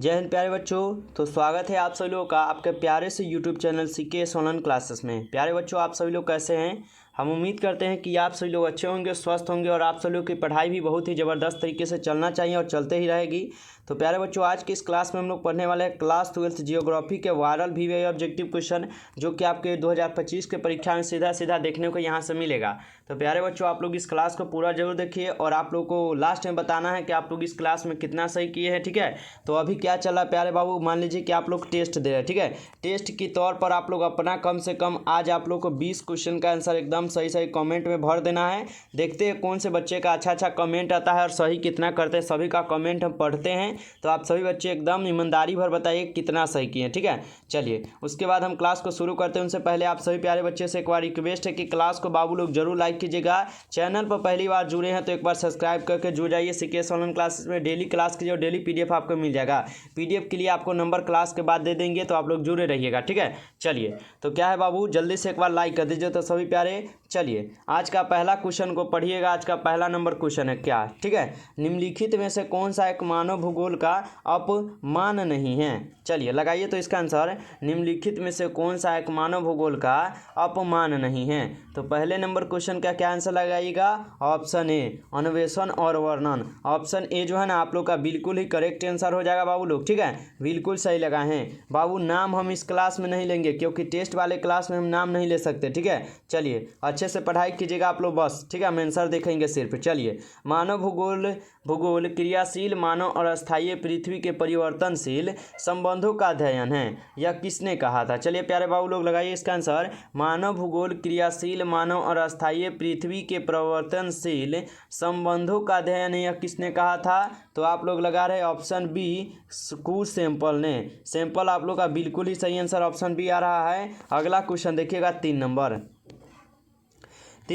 जय हिंद प्यारे बच्चों। तो स्वागत है आप सभी लोगों का आपके प्यारे से YouTube channel CKS online classes में। प्यारे बच्चों, आप सभी लोग कैसे हैं? हम उम्मीद करते हैं कि आप सभी लोग अच्छे होंगे, स्वस्थ होंगे और आप सभी लोग की पढ़ाई भी बहुत ही ज़बरदस्त तरीके से चलना चाहिए और चलते ही रहेगी। तो प्यारे बच्चों, आज की इस क्लास में हम लोग पढ़ने वाले हैं क्लास 12 जियोग्राफी के वायरल VVI ऑब्जेक्टिव क्वेश्चन, जो कि आपके 2025 के परीक्षा में सीधा सीधा देखने को यहाँ से मिलेगा। तो प्यारे बच्चों, आप लोग इस क्लास को पूरा जरूर देखिए और आप लोग को लास्ट में बताना है कि आप लोग इस क्लास में कितना सही किए हैं। ठीक है, तो अभी क्या चल रहा है प्यारे बाबू, मान लीजिए कि आप लोग टेस्ट दे रहे हैं। ठीक है, टेस्ट के तौर पर आप लोग अपना कम से कम आज आप लोग को 20 क्वेश्चन का आंसर एकदम सही सही कमेंट में भर देना है। देखते हैं कौन से बच्चे का अच्छा कमेंट आता है और सही कितना करते हैं। सभी का कमेंट हम पढ़ते हैं, तो आप सभी बच्चे एकदम ईमानदारी भर बताइए कितना सही किए हैं। ठीक है, चलिए उसके बाद हम क्लास को शुरू करते हैं। उनसे पहले आप सभी प्यारे बच्चे से एक बार रिक्वेस्ट है कि क्लास को बाबू लोग जरूर लाइक कीजिएगा। चैनल पर पहली बार जुड़े हैं तो एक बार सब्सक्राइब करके जुड़ जाइए। CKS ऑनलाइन क्लासेस में डेली क्लास कीजिए और डेली PDF आपको मिल जाएगा। PDF के लिए आपको नंबर क्लास के बाद दे देंगे, तो आप लोग जुड़े रहिएगा। ठीक है, चलिए तो क्या है बाबू, जल्दी से एक बार लाइक कर दीजिए तो सभी प्यारे। चलिए आज का पहला क्वेश्चन को पढ़िएगा। आज का पहला नंबर क्वेश्चन है क्या? ठीक है, निम्नलिखित में से कौन सा एक मानव भूगोल का अपमान नहीं है? चलिए लगाइए तो इसका आंसर, निम्नलिखित में से कौन सा एक मानव भूगोल का अपमान नहीं है? तो पहले नंबर क्वेश्चन का क्या आंसर लगाइएगा? ऑप्शन ए अन्वेषण और वर्णन। ऑप्शन ए जो है ना आप लोग का बिल्कुल ही करेक्ट आंसर हो जाएगा बाबू लोग। ठीक है, बिल्कुल सही लगाए हैं बाबू। नाम हम इस क्लास में नहीं लेंगे क्योंकि टेस्ट वाले क्लास में हम नाम नहीं ले सकते। ठीक है, चलिए अच्छे से पढ़ाई कीजिएगा आप लोग बस। ठीक है, हम आंसर देखेंगे सिर्फ। चलिए, मानव भूगोल क्रियाशील मानव और अस्थायी पृथ्वी के परिवर्तनशील संबंधों का अध्ययन है। यह किसने कहा था? चलिए प्यारे बाबू लोग लगाइए इसका आंसर। मानव भूगोल क्रियाशील मानव और अस्थायी पृथ्वी के परिवर्तनशील संबंधों का अध्ययन है, यह किसने कहा था? तो आप लोग लगा रहे ऑप्शन बी, कू सैंपल ने। सैंपल आप लोग का बिल्कुल ही सही आंसर ऑप्शन बी आ रहा है। अगला क्वेश्चन देखिएगा 3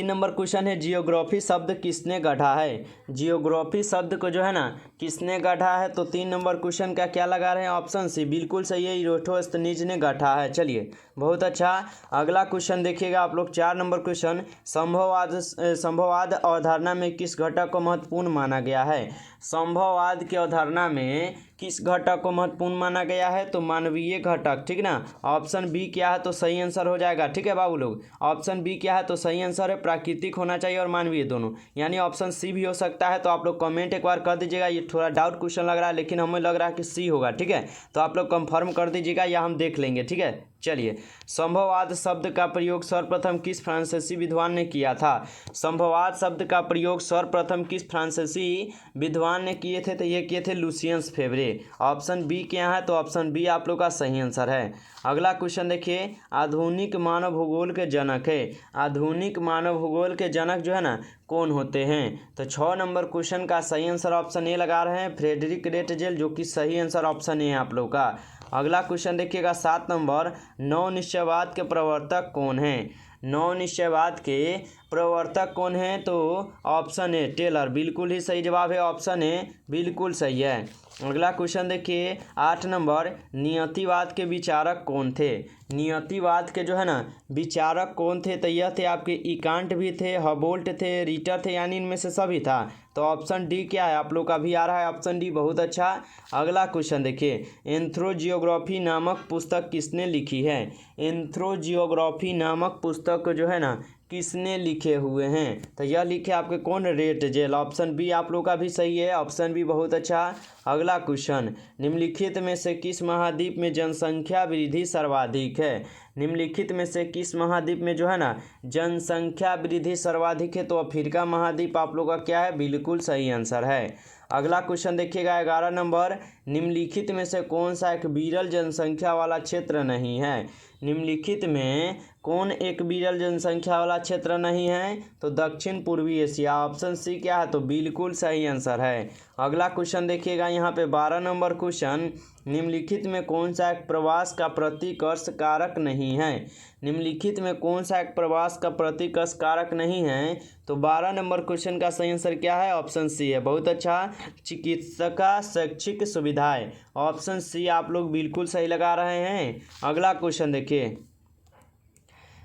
नंबर क्वेश्चन है, जियोग्राफी शब्द किसने गढ़ा है? जियोग्राफी शब्द को जो है ना किसने गढ़ा है? तो 3 नंबर क्वेश्चन का क्या लगा रहे हैं? ऑप्शन सी, बिल्कुल सही है, इरोस्थेनीज ने गढ़ा है। चलिए बहुत अच्छा। अगला क्वेश्चन देखिएगा आप लोग 4 नंबर क्वेश्चन, संभववाद अवधारणा में किस घटक को महत्वपूर्ण माना गया है? संभववाद की अवधारणा में किस घटक को महत्वपूर्ण माना गया है? तो मानवीय घटक। ठीक ना, ऑप्शन बी क्या है? तो सही आंसर हो जाएगा। ठीक है बाबू लोग, ऑप्शन बी क्या है? तो सही आंसर है प्राकृतिक होना चाहिए और मानवीय दोनों, यानी ऑप्शन सी भी हो सकता है। तो आप लोग कमेंट एक बार कर दीजिएगा। ये थोड़ा डाउट क्वेश्चन लग रहा है लेकिन हमें लग रहा है कि सी होगा। ठीक है, तो आप लोग कंफर्म कर दीजिएगा या हम देख लेंगे। ठीक है, चलिए, संभववाद शब्द का प्रयोग सर्वप्रथम किस फ्रांसीसी विद्वान ने किया था? संभववाद शब्द का प्रयोग सर्वप्रथम किस फ्रांसीसी विद्वान ने किए थे? तो ये किए थे लुसियस फेवरे। ऑप्शन बी क्या है? तो ऑप्शन बी आप लोग का सही आंसर है। अगला क्वेश्चन देखिए, आधुनिक मानव भूगोल के जनक है। आधुनिक मानव भूगोल के जनक जो है ना कौन होते हैं? तो 6 नंबर क्वेश्चन का सही आंसर ऑप्शन ए लगा रहे हैं, फ्रेडरिक रेटजेल, जो कि सही आंसर ऑप्शन ए है आप लोग का। अगला क्वेश्चन देखिएगा 7 नंबर, नव निश्चयवाद के प्रवर्तक कौन हैं? नव निश्चयवाद के प्रवर्तक कौन है? तो ऑप्शन ए टेलर, बिल्कुल ही सही जवाब है, ऑप्शन ए बिल्कुल सही है। अगला क्वेश्चन देखिए 8 नंबर, नियतिवाद के विचारक कौन थे? नियतिवाद के जो है ना विचारक कौन थे? तो यह थे आपके इकांट भी थे, हबोल्ट थे, रीटर थे, यानी इनमें से सभी था। तो ऑप्शन डी क्या है? आप लोग का भी आ रहा है ऑप्शन डी, बहुत अच्छा। अगला क्वेश्चन देखिए, एंथ्रोजियोग्राफी नामक पुस्तक किसने लिखी है? एंथ्रोजियोग्राफी नामक पुस्तक जो है ना किसने लिखे हुए हैं? तो यह लिखे आपके कौन? रेटजेल। ऑप्शन बी आप लोग का भी सही है, ऑप्शन बी बहुत अच्छा। अगला क्वेश्चन, निम्नलिखित में से किस महाद्वीप में जनसंख्या वृद्धि सर्वाधिक है? निम्नलिखित में से किस महाद्वीप में जो है ना जनसंख्या वृद्धि सर्वाधिक है? तो अफ्रीका महाद्वीप आप लोग का क्या है? बिल्कुल सही आंसर है। अगला क्वेश्चन देखिएगा 11 नंबर, निम्नलिखित में से कौन सा एक विरल जनसंख्या वाला क्षेत्र नहीं है? निम्नलिखित में कौन एक विरल जनसंख्या वाला क्षेत्र नहीं है? तो दक्षिण पूर्वी एशिया। ऑप्शन सी क्या है? तो बिल्कुल सही आंसर है। अगला क्वेश्चन देखिएगा यहाँ पे 12 नंबर क्वेश्चन, निम्नलिखित में कौन सा एक प्रवास का प्रतिकर्ष कारक नहीं है? निम्नलिखित में कौन सा एक प्रवास का प्रतिकर्ष कारक नहीं है? तो 12 नंबर क्वेश्चन का सही आंसर क्या है? ऑप्शन सी है, बहुत अच्छा। चिकित्सा शैक्षिक सुविधाएं, ऑप्शन सी आप लोग बिल्कुल सही लगा रहे हैं। अगला क्वेश्चन देखिए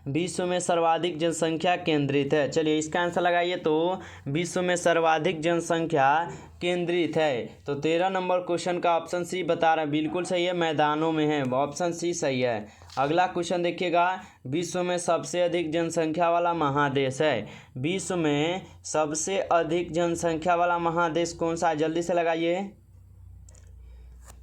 विश्व में सर्वाधिक जनसंख्या केंद्रित है? चलिए इसका आंसर लगाइए। तो विश्व में सर्वाधिक जनसंख्या केंद्रित है, तो 13 नंबर क्वेश्चन का ऑप्शन सी बता रहा है, बिल्कुल सही है, मैदानों में है, ऑप्शन सी सही है। अगला क्वेश्चन देखिएगा, विश्व में सबसे अधिक जनसंख्या वाला महादेश है? विश्व में सबसे अधिक जनसंख्या वाला महादेश कौन सा है? जल्दी से लगाइए।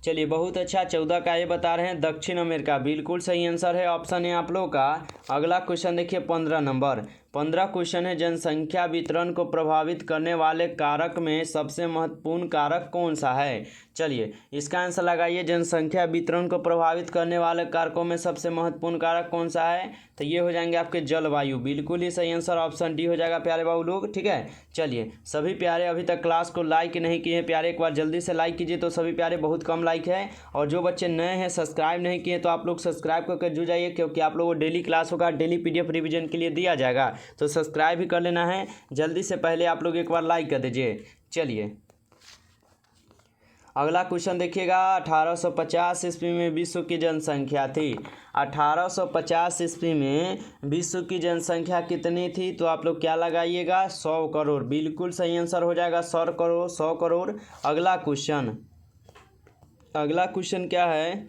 चलिए बहुत अच्छा, 14 का ये बता रहे हैं, दक्षिण अमेरिका, बिल्कुल सही आंसर है, ऑप्शन है आप लोगों का। अगला क्वेश्चन देखिए 15 नंबर। 15 क्वेश्चन है, जनसंख्या वितरण को प्रभावित करने वाले कारक में सबसे महत्वपूर्ण कारक कौन सा है? चलिए इसका आंसर लगाइए। जनसंख्या वितरण को प्रभावित करने वाले कारकों में सबसे महत्वपूर्ण कारक कौन सा है? तो ये हो जाएंगे आपके जलवायु, बिल्कुल ही सही आंसर, ऑप्शन डी हो जाएगा प्यारे बाबू लोग। ठीक है, चलिए सभी प्यारे अभी तक क्लास को लाइक नहीं किए हैं प्यारे, एक बार जल्दी से लाइक कीजिए। तो सभी प्यारे बहुत कम लाइक है, और जो बच्चे नए हैं सब्सक्राइब नहीं किए तो आप लोग सब्सक्राइब करके जुड़ जाइए, क्योंकि आप लोगों को डेली क्लास होगा, डेली PDF रिवीजन के लिए दिया जाएगा, तो सब्सक्राइब भी कर लेना है जल्दी से। पहले आप लोग एक बार लाइक कर दीजिए। चलिए अगला क्वेश्चन देखिएगा, 1850 ईस्वी में विश्व की जनसंख्या थी? 1850 ईस्वी में विश्व की जनसंख्या कितनी थी? तो आप लोग क्या लगाइएगा? 100 करोड़, बिल्कुल सही आंसर हो जाएगा, 100 करोड़, 100 करोड़। अगला क्वेश्चन क्या है,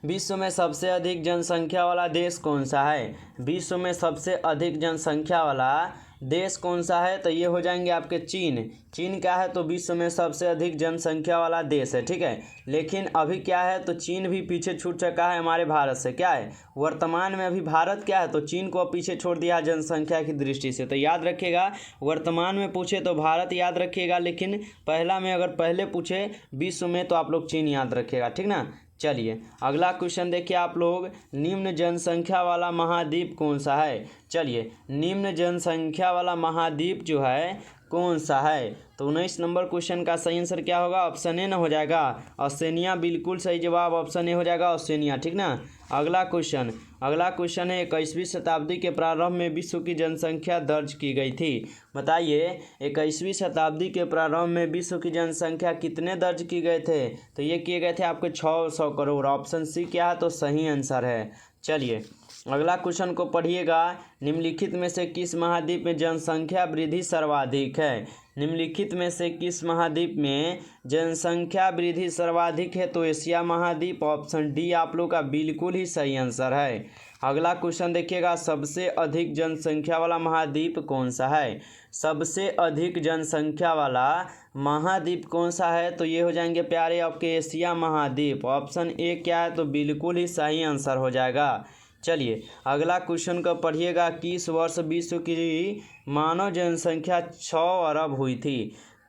विश्व में सबसे अधिक जनसंख्या वाला देश कौन सा है? विश्व में सबसे अधिक जनसंख्या वाला देश कौन सा है? तो ये हो जाएंगे आपके चीन। चीन क्या है? तो विश्व में सबसे अधिक जनसंख्या वाला देश है। ठीक है, लेकिन अभी क्या है, तो चीन भी पीछे छूट चुका है हमारे भारत से। क्या है वर्तमान में अभी भारत क्या है, तो चीन को पीछे छोड़ दिया जनसंख्या की दृष्टि से। तो याद रखिएगा, वर्तमान में पूछे तो भारत याद रखिएगा, लेकिन पहला में अगर पहले पूछे विश्व में तो आप लोग चीन याद रखिएगा। ठीक ना। चलिए अगला क्वेश्चन देखिए आप लोग, निम्न जनसंख्या वाला महाद्वीप कौन सा है? चलिए निम्न जनसंख्या वाला महाद्वीप जो है कौन सा है? तो 19 नंबर क्वेश्चन का सही आंसर क्या होगा? ऑप्शन ए न हो जाएगा, ओसेनिया, बिल्कुल सही जवाब, ऑप्शन ए हो जाएगा ओसेनिया। ठीक ना। अगला क्वेश्चन है, 21वीं शताब्दी के प्रारंभ में विश्व की जनसंख्या दर्ज की गई थी? बताइए 21वीं शताब्दी के प्रारंभ में विश्व की जनसंख्या कितने दर्ज की गए थे? तो ये किए गए थे आपके 600 करोड़, ऑप्शन सी क्या है? तो सही आंसर है। चलिए अगला क्वेश्चन को पढ़िएगा, निम्नलिखित में से किस महाद्वीप में जनसंख्या वृद्धि सर्वाधिक है? निम्नलिखित में से किस महाद्वीप में जनसंख्या वृद्धि सर्वाधिक है? तो एशिया महाद्वीप, ऑप्शन डी आप लोग का बिल्कुल ही सही आंसर है। अगला क्वेश्चन देखिएगा, सबसे अधिक जनसंख्या वाला महाद्वीप कौन सा है? सबसे अधिक जनसंख्या वाला महाद्वीप कौन सा है? तो ये हो जाएंगे प्यारे आपके एशिया महाद्वीप, ऑप्शन ए क्या है? तो बिल्कुल ही सही आंसर हो जाएगा। चलिए अगला क्वेश्चन को पढ़िएगा, किस वर्ष विश्व की मानव जनसंख्या 6 अरब हुई थी?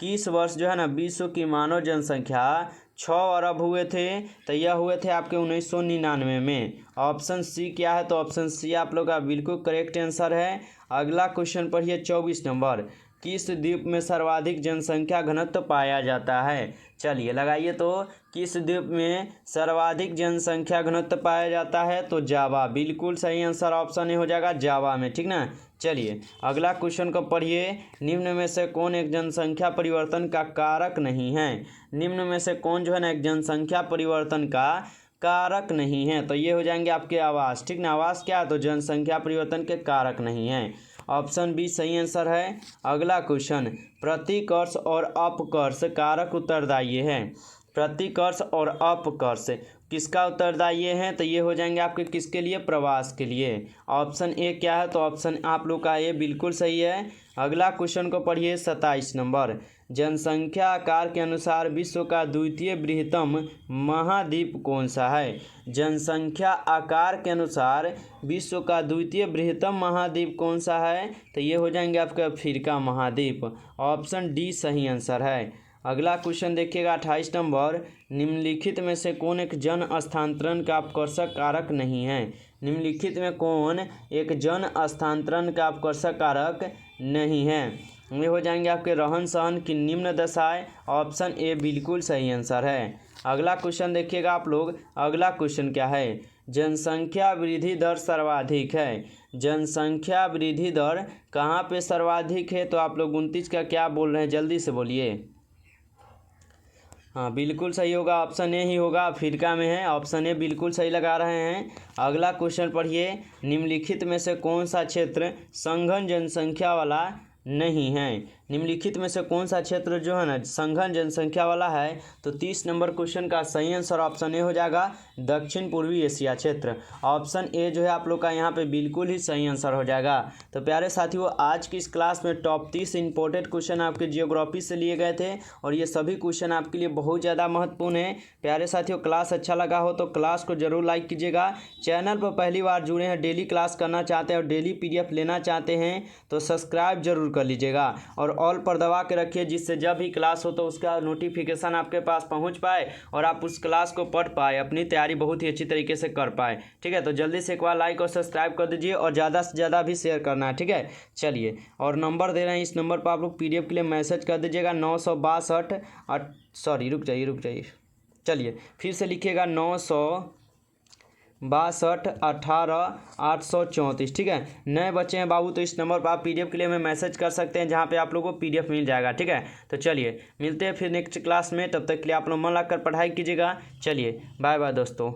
किस वर्ष जो है ना विश्व की मानव जनसंख्या 6 अरब हुए थे? तो यह हुए थे आपके 1999 में, ऑप्शन सी क्या है? तो ऑप्शन सी आप लोग का बिल्कुल करेक्ट आंसर है। अगला क्वेश्चन पढ़िए 24 नंबर, किस द्वीप में सर्वाधिक जनसंख्या घनत्व पाया जाता है? चलिए लगाइए, तो किस द्वीप में सर्वाधिक जनसंख्या घनत्व पाया जाता है? तो जावा, बिल्कुल सही आंसर, ऑप्शन ए हो जाएगा जावा में। ठीक ना। चलिए अगला क्वेश्चन को पढ़िए, निम्न में से कौन एक जनसंख्या परिवर्तन का कारक नहीं है? निम्न में से कौन जो है ना एक जनसंख्या परिवर्तन का कारक नहीं है? तो ये हो जाएंगे आपके आवास। ठीक ना, आवास क्या है? तो जनसंख्या परिवर्तन के कारक नहीं है, ऑप्शन बी सही आंसर है। अगला क्वेश्चन, प्रतिकर्ष और अपकर्ष कारक उत्तरदायी है? प्रतिकर्ष और अपकर्ष किसका उत्तरदायी है? तो ये हो जाएंगे आपके किसके लिए? प्रवास के लिए, ऑप्शन ए क्या है? तो ऑप्शन आप लोग का ए बिल्कुल सही है। अगला क्वेश्चन को पढ़िए 27 नंबर, जनसंख्या आकार के अनुसार विश्व का द्वितीय बृहत्तम महाद्वीप कौन सा है? जनसंख्या आकार के अनुसार विश्व का द्वितीय बृहत्तम महाद्वीप कौन सा है? तो ये हो जाएंगे आपका अफ्रीका महाद्वीप, ऑप्शन डी सही आंसर है। अगला क्वेश्चन देखिएगा 28 नंबर, निम्नलिखित में से कौन एक जन स्थानांतरण का आकर्षक कारक नहीं है? निम्नलिखित में कौन एक जन स्थानांतरण का आकर्षक कारक नहीं है? ये हो जाएंगे आपके रहन सहन की निम्न दशाएं, ऑप्शन ए बिल्कुल सही आंसर है। अगला क्वेश्चन देखिएगा आप लोग, अगला क्वेश्चन क्या है? जनसंख्या वृद्धि दर सर्वाधिक है? जनसंख्या वृद्धि दर कहाँ पे सर्वाधिक है? तो आप लोग 29 का क्या बोल रहे हैं? जल्दी से बोलिए। हाँ बिल्कुल सही होगा, ऑप्शन ए ही होगा, अफ्रीका में है। ऑप्शन ए बिल्कुल सही लगा रहे हैं। अगला क्वेश्चन पढ़िए, निम्नलिखित में से कौन सा क्षेत्र सघन जनसंख्या वाला नहीं है। निम्नलिखित में से कौन सा क्षेत्र जो है ना सघन जनसंख्या वाला है, तो 30 नंबर क्वेश्चन का सही आंसर ऑप्शन ए हो जाएगा, दक्षिण पूर्वी एशिया क्षेत्र। ऑप्शन ए जो है आप लोग का यहाँ पे बिल्कुल ही सही आंसर हो जाएगा। तो प्यारे साथियों, आज की इस क्लास में टॉप 30 इंपॉर्टेंट क्वेश्चन आपके जियोग्राफी से लिए गए थे और ये सभी क्वेश्चन आपके लिए बहुत ज़्यादा महत्वपूर्ण है। प्यारे साथियों, क्लास अच्छा लगा हो तो क्लास को जरूर लाइक कीजिएगा। चैनल पर पहली बार जुड़े हैं, डेली क्लास करना चाहते हैं और डेली PDF लेना चाहते हैं तो सब्सक्राइब जरूर कर लीजिएगा और ऑल पर दबा के रखिए, जिससे जब भी क्लास हो तो उसका नोटिफिकेशन आपके पास पहुंच पाए और आप उस क्लास को पढ़ पाए, अपनी तैयारी बहुत ही अच्छी तरीके से कर पाए। ठीक है, तो जल्दी से एक बार लाइक और सब्सक्राइब कर दीजिए और ज़्यादा से ज़्यादा भी शेयर करना है। ठीक है, चलिए, और नंबर दे रहे हैं, इस नंबर पर आप लोग PDF के लिए मैसेज कर दीजिएगा 962 सॉरी रुक जाइए, चलिए फिर से लिखिएगा 962 18 834। ठीक है, नए बच्चे हैं बाबू तो इस नंबर पर आप PDF के लिए हमें मैसेज कर सकते हैं, जहाँ पे आप लोगों को PDF मिल जाएगा। ठीक है, तो चलिए मिलते हैं फिर नेक्स्ट क्लास में, तब तक के लिए आप लोग मन लगाकर पढ़ाई कीजिएगा। चलिए बाय बाय दोस्तों।